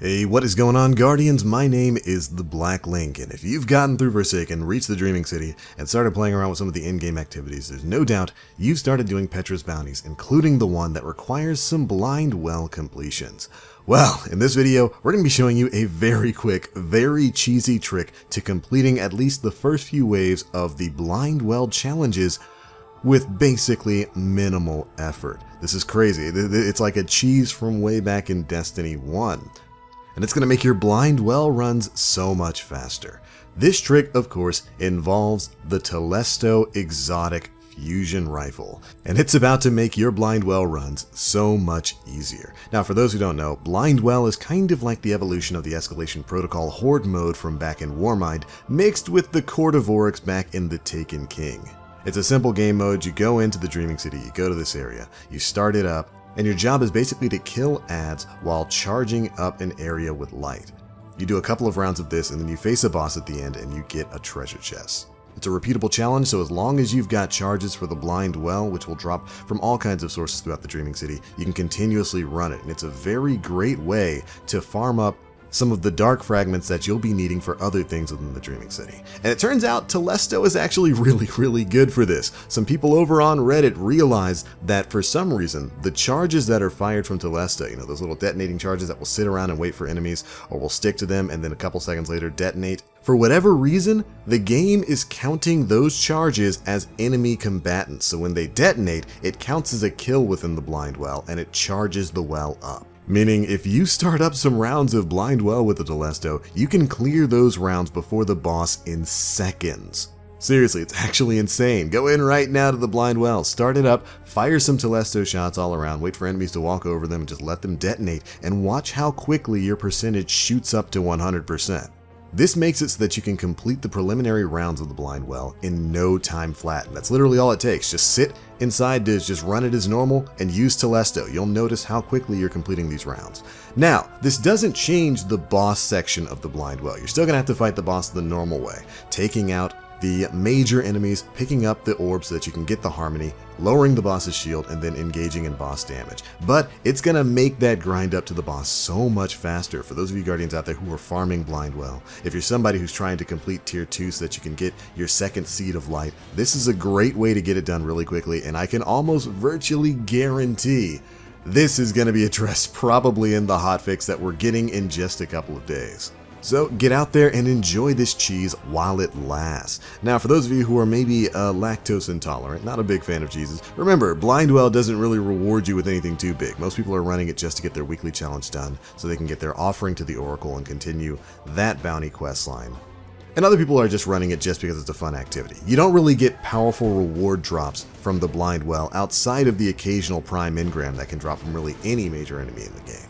Hey, what is going on, Guardians? My name is TheBlackLink, and if you've gotten through Forsaken, reached the Dreaming City, and started playing around with some of the in-game activities, there's no doubt you've started doing Petra's bounties, including the one that requires some blind well completions. Well, in this video, we're going to be showing you a very quick, very cheesy trick to completing at least the first few waves of the blind well challenges with basically minimal effort. This is crazy. It's like a cheese from way back in Destiny 1. And it's going to make your blind well runs so much faster. This trick, of course, involves the Telesto exotic fusion rifle, and it's about to make your blind well runs so much easier. Now, for those who don't know, blind well is kind of like the evolution of the escalation protocol horde mode from back in Warmind, mixed with the Court of Oryx back in the Taken King. It's a simple game mode. You go into the Dreaming City, you go to this area, you start it up, and your job is basically to kill ads while charging up an area with light. You do a couple of rounds of this, and then you face a boss at the end and you get a treasure chest. It's a repeatable challenge, so as long as you've got charges for the blind well, which will drop from all kinds of sources throughout the Dreaming City, you can continuously run it, and it's a very great way to farm up some of the dark fragments that you'll be needing for other things within the Dreaming City. And it turns out Telesto is actually really good for this. Some people over on Reddit realized that for some reason, the charges that are fired from Telesto, those little detonating charges that will sit around and wait for enemies, or will stick to them and then a couple seconds later detonate, for whatever reason, the game is counting those charges as enemy combatants. So when they detonate, it counts as a kill within the blind well, and it charges the well up. Meaning, if you start up some rounds of blind well with the Telesto, you can clear those rounds before the boss in seconds. Seriously, it's actually insane. Go in right now to the blind well, start it up, fire some Telesto shots all around, wait for enemies to walk over them and just let them detonate, and watch how quickly your percentage shoots up to 100%. This makes it so that you can complete the preliminary rounds of the blind well in no time flat, and that's literally all it takes. Just sit inside this, just run it as normal, and use Telesto. You'll notice how quickly you're completing these rounds. Now, this doesn't change the boss section of the blind well. You're still going to have to fight the boss the normal way, taking out the major enemies, picking up the orbs so that you can get the harmony, lowering the boss's shield, and then engaging in boss damage. But it's going to make that grind up to the boss so much faster for those of you Guardians out there who are farming blind well. If you're somebody who's trying to complete tier 2 so that you can get your second seed of light, this is a great way to get it done really quickly, and I can almost virtually guarantee this is going to be addressed probably in the hotfix that we're getting in just a couple of days. So get out there and enjoy this cheese while it lasts. Now, for those of you who are maybe lactose intolerant, not a big fan of cheeses, remember, blind well doesn't really reward you with anything too big. Most people are running it just to get their weekly challenge done so they can get their offering to the Oracle and continue that bounty quest line. And other people are just running it just because it's a fun activity. You don't really get powerful reward drops from the blind well outside of the occasional prime engram that can drop from really any major enemy in the game.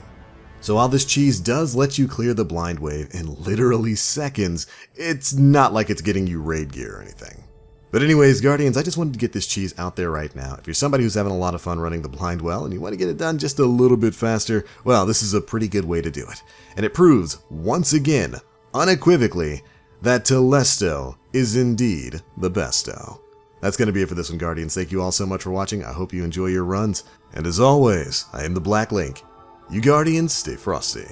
So while this cheese does let you clear the blind wave in literally seconds, it's not like it's getting you raid gear or anything. But anyways, Guardians, I just wanted to get this cheese out there right now. If you're somebody who's having a lot of fun running the blind well and you want to get it done just a little bit faster, well, this is a pretty good way to do it. And it proves, once again, unequivocally, that Telesto is indeed the besto. That's going to be it for this one, Guardians. Thank you all so much for watching. I hope you enjoy your runs. And as always, I am TheBlackLink. You Guardians, stay frosty.